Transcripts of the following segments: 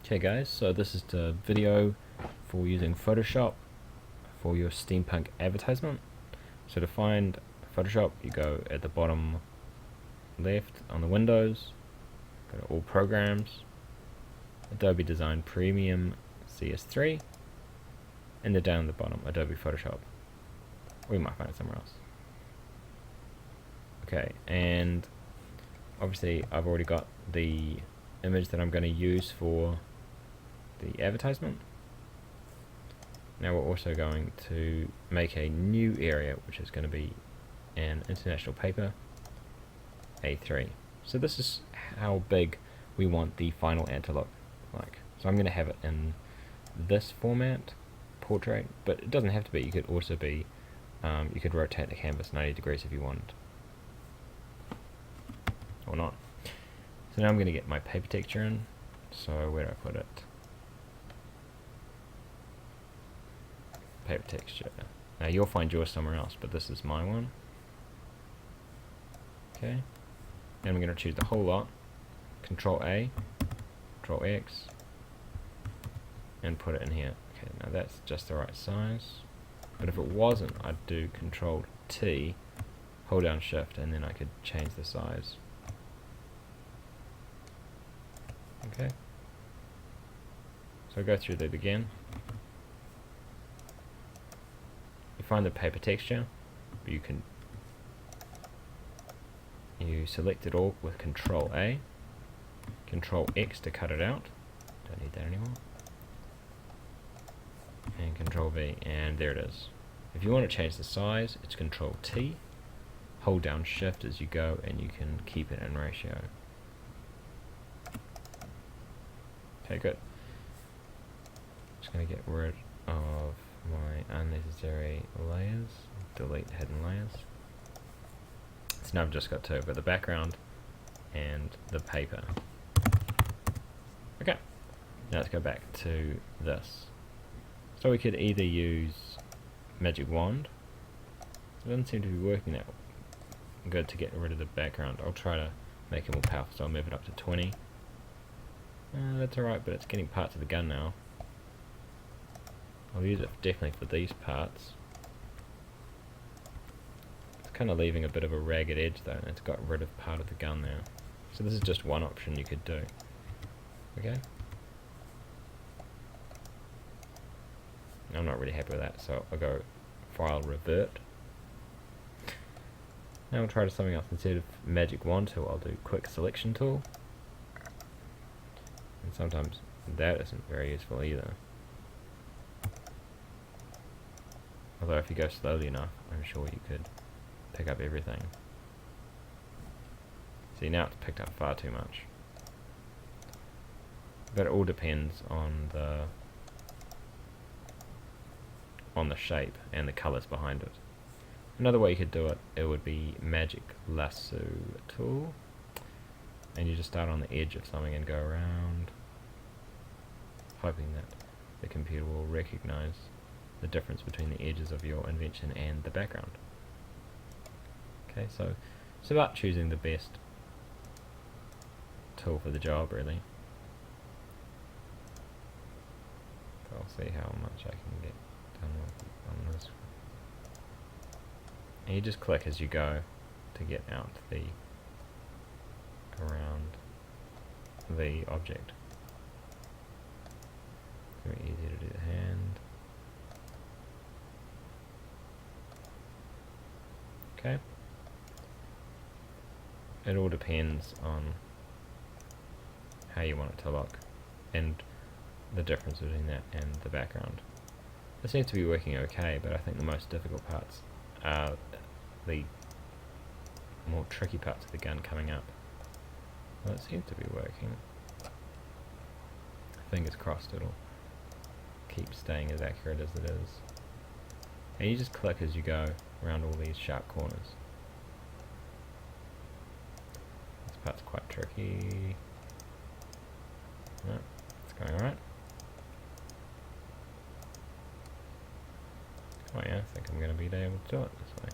Okay guys, so this is the video for using Photoshop for your Steampunk advertisement. So to find Photoshop, you go at the bottom left on the Windows, go to All Programs, Adobe Design Premium CS3, and then down at the bottom, Adobe Photoshop. We might find it somewhere else. Okay, and obviously I've already got the image that I'm going to use for the advertisement. Now we're also going to make a new area, which is going to be an international paper, A3. So this is how big we want the final ad to look like. So I'm going to have it in this format, portrait, but it doesn't have to be. You could also be, you could rotate the canvas 90 degrees if you wanted, or not. So now I'm going to get my paper texture in. So where do I put it? Paper texture. Now you'll find yours somewhere else, but this is my one. Okay, and I'm going to choose the whole lot, Control A, Control X, and put it in here. Okay, now that's just the right size, but if it wasn't, I'd do Control T, hold down Shift, and then I could change the size. Okay, so I'll go through that again. You find the paper texture, you select it all with Control A, Control X to cut it out, don't need that anymore, and Control V, and there it is. If you want to change the size, it's Control T, hold down Shift as you go, and you can keep it in ratio. Okay, good. Just going to get rid of my unnecessary layers, delete hidden layers. So now I've just got two, but the background and the paper. Okay, now let's go back to this. So we could either use Magic Wand. It doesn't seem to be working that good to get rid of the background. I'll try to make it more powerful, so I'll move it up to 20. That's alright, but it's getting parts of the gun now. I'll use it definitely for these parts. It's kind of leaving a bit of a ragged edge though, and it's got rid of part of the gun there. So this is just one option you could do. Okay? I'm not really happy with that, so I'll go File, Revert. Now we'll try something else. Instead of Magic Wand tool, I'll do Quick Selection tool. And sometimes that isn't very useful either. Although if you go slowly enough, I'm sure you could pick up everything. See, now it's picked up far too much. But it all depends on the shape and the colours behind it. Another way you could do it, it would be Magic Lasso tool. And you just start on the edge of something and go around, hoping that the computer will recognize the difference between the edges of your invention and the background. Okay, so it's about choosing the best tool for the job, really. So I'll see how much I can get done with on this. And you just click as you go to get out around the object. Very easy to do the hand. Okay. It all depends on how you want it to look and the difference between that and the background. It seems to be working okay, but I think the most difficult parts are the more tricky parts of the gun coming up. Well, it seems to be working. Fingers crossed it'll keep staying as accurate as it is. And you just click as you go around all these sharp corners. This part's quite tricky. No, it's going alright. Oh yeah, I think I'm going to be able to do it this way.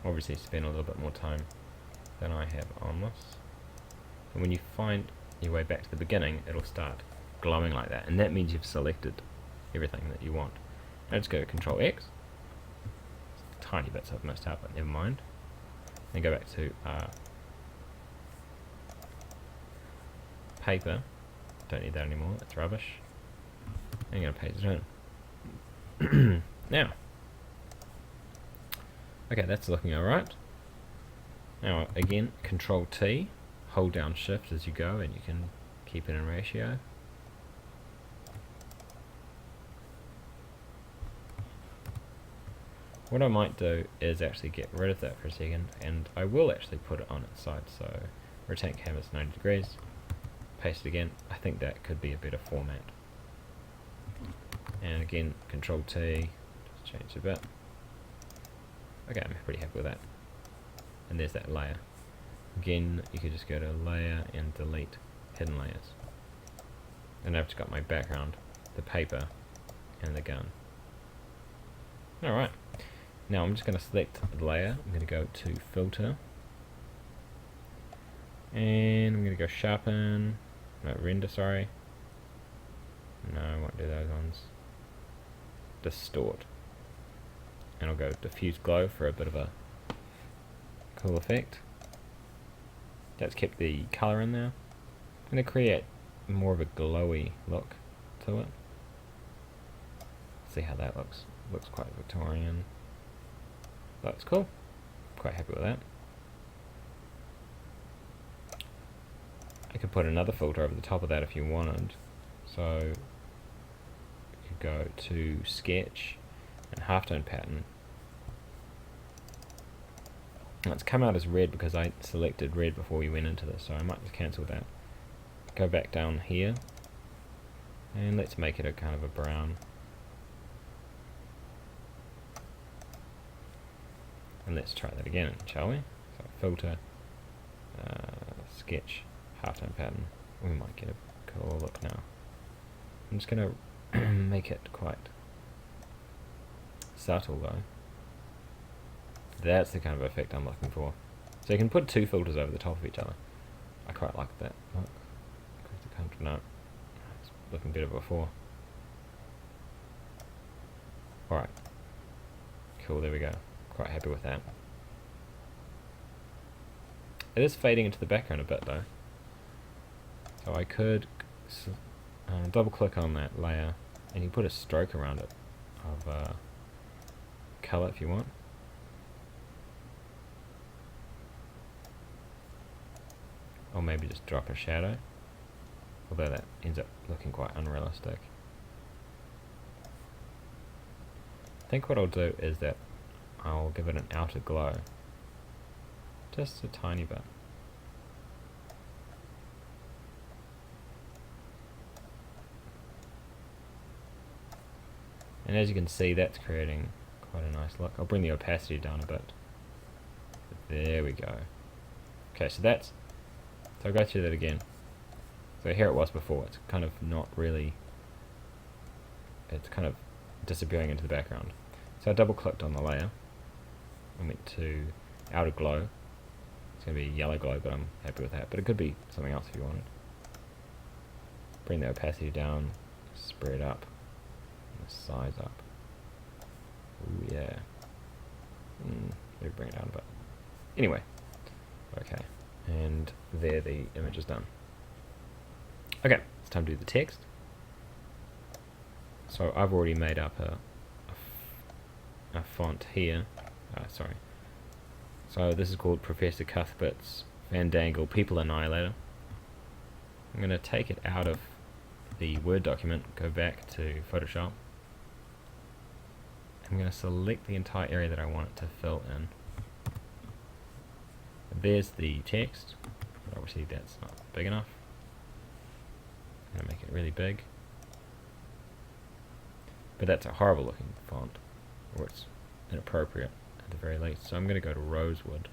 Obviously spend a little bit more time than I have on this. And when you find your way back to the beginning, it'll start glowing like that, and that means you've selected everything that you want. Now just go to Control X. Tiny bits I've messed up, but never mind. Then go back to paper. Don't need that anymore, it's rubbish. I'm going to paste it in. Now, okay, that's looking alright. Now again, Control T, hold down Shift as you go, and you can keep it in ratio. What I might do is actually get rid of that for a second, and I will actually put it on its side. So rotate canvas 90 degrees, paste it again. I think that could be a better format. And again, Control T, just change a bit. Okay, I'm pretty happy with that. And there's that layer. Again, you could just go to Layer and delete hidden layers. And I've just got my background, the paper, and the gun. Alright. Now I'm just going to select the layer. I'm going to go to Filter, and I'm going to go Sharpen, no, Render, sorry. No, I won't do those ones. Distort. And I'll go Diffuse Glow for a bit of a cool effect. That's kept the colour in there. I'm going to create more of a glowy look to it. See how that looks. Looks quite Victorian. That's cool. Quite happy with that. I could put another filter over the top of that if you wanted. So you could go to Sketch and Halftone Pattern. Now it's come out as red because I selected red before we went into this, so I might just cancel that. Go back down here and let's make it a kind of a brown. And let's try that again, shall we? So Filter, Sketch, Halftone Pattern. We might get a cool look now. I'm just going to make it quite subtle though. That's the kind of effect I'm looking for. So you can put two filters over the top of each other. I quite like that. Look. No, it's looking better before. Alright. Cool, there we go. Quite happy with that. It is fading into the background a bit though. So I could double click on that layer and you put a stroke around it of colour if you want. Or maybe just drop a shadow, although that ends up looking quite unrealistic. I think what I'll do is that I'll give it an outer glow, just a tiny bit. And as you can see, that's creating quite a nice look. I'll bring the opacity down a bit. There we go. Okay, so I'll go through that again. So here it was before. It's kind of not really, it's kind of disappearing into the background. So I double clicked on the layer and went to outer glow. It's going to be yellow glow, but I'm happy with that. But it could be something else if you wanted. Bring the opacity down, spread up, and the size up. Ooh, yeah. Maybe bring it down a bit. Anyway, okay. And there the image is done. Okay, it's time to do the text. So I've already made up a font here. Sorry. So this is called Professor Cuthbert's Fandangle People Annihilator. I'm going to take it out of the Word document, go back to Photoshop. I'm going to select the entire area that I want it to fill in. There's the text, but obviously that's not big enough. I'm going to make it really big. But that's a horrible looking font, or it's inappropriate at the very least. So I'm going to go to Rosewood.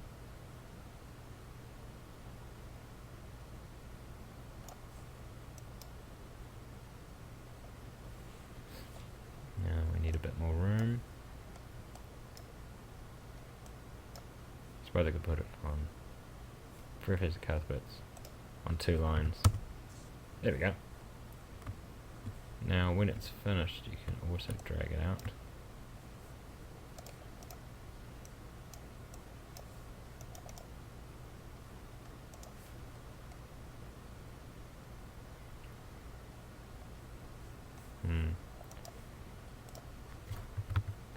Now we need a bit more room. I suppose I could put it on refresh the color bits on 2 lines. There we go. Now when it's finished you can also drag it out.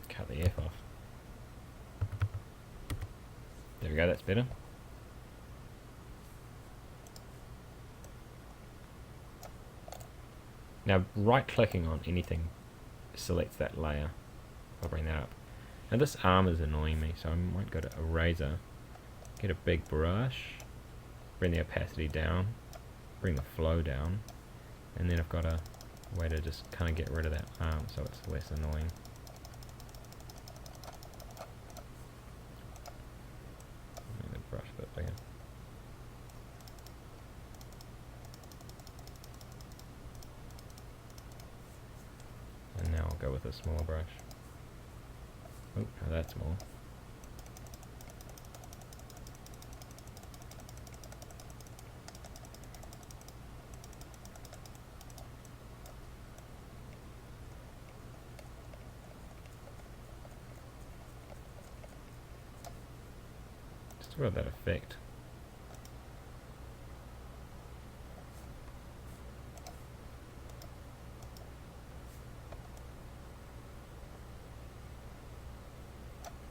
Cut the F off. There we go, that's better. Now right clicking on anything selects that layer. I'll bring that up. Now this arm is annoying me, so I might go to eraser, get a big brush, bring the opacity down, bring the flow down, and then I've got a way to just kind of get rid of that arm so it's less annoying. Make the brush a bit bigger. And now I'll go with a smaller brush. Oh, now that's more. Still got that effect.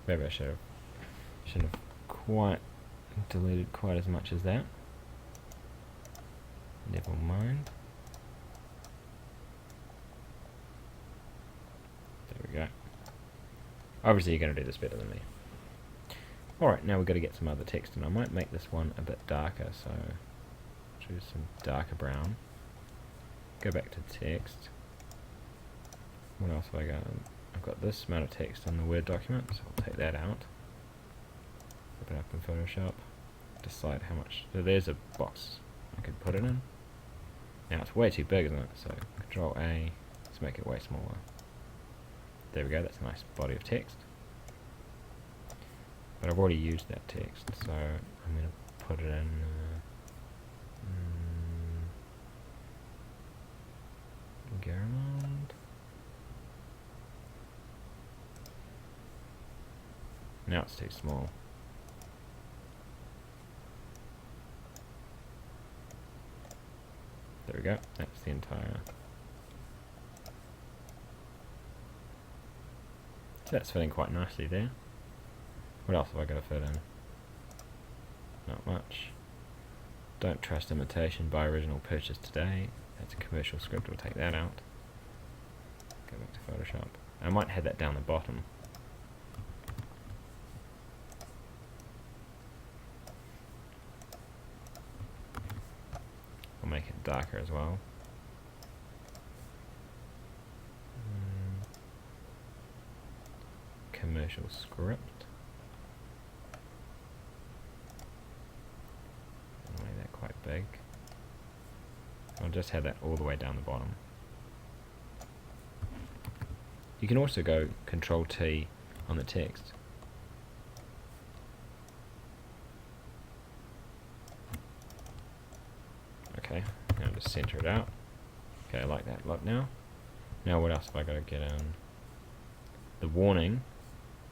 Maybe I shouldn't have quite deleted quite as much as that. Never mind. There we go. Obviously you're going to do this better than me. Alright, now we've got to get some other text, and I might make this one a bit darker, so choose some darker brown. Go back to text. What else have I got? I've got this amount of text on the Word document, so I'll take that out. Open up in Photoshop. Decide how much. So there's a box I could put it in. Now it's way too big, isn't it? So Control A, let's make it way smaller. There we go, that's a nice body of text. But I've already used that text, so I'm going to put it in Garamond. Now it's too small. There we go, that's the entire. So that's fitting quite nicely there. What else have I got to fit in? Not much. Don't trust imitation, buy original, purchase today. That's a commercial script, we'll take that out. Go back to Photoshop. I might have that down the bottom. I'll make it darker as well. Commercial script. I'll make that quite big. I'll just have that all the way down the bottom. You can also go Control T on the text. Okay, now just center it out. Okay, I like that a lot now. Now what else have I got to get in? The warning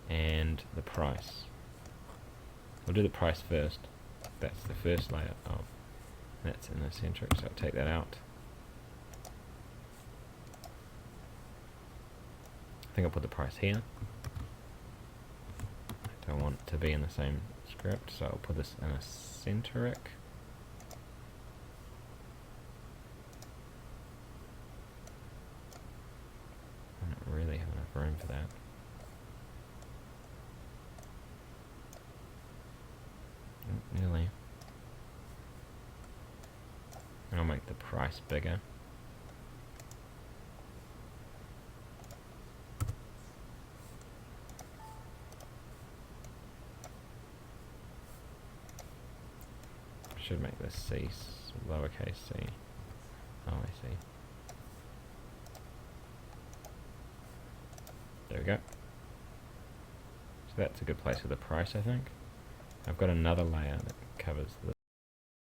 and the price. We'll do the price first. That's the first layer. Oh, that's in the centric, so I'll take that out. I think I'll put the price here. I don't want it to be in the same script, so I'll put this in a centric. I don't really have enough room for that. Nearly. I'll make the price bigger. Should make this C lowercase c. Oh, I see. There we go. So that's a good place for the price, I think. I've got another layer that covers the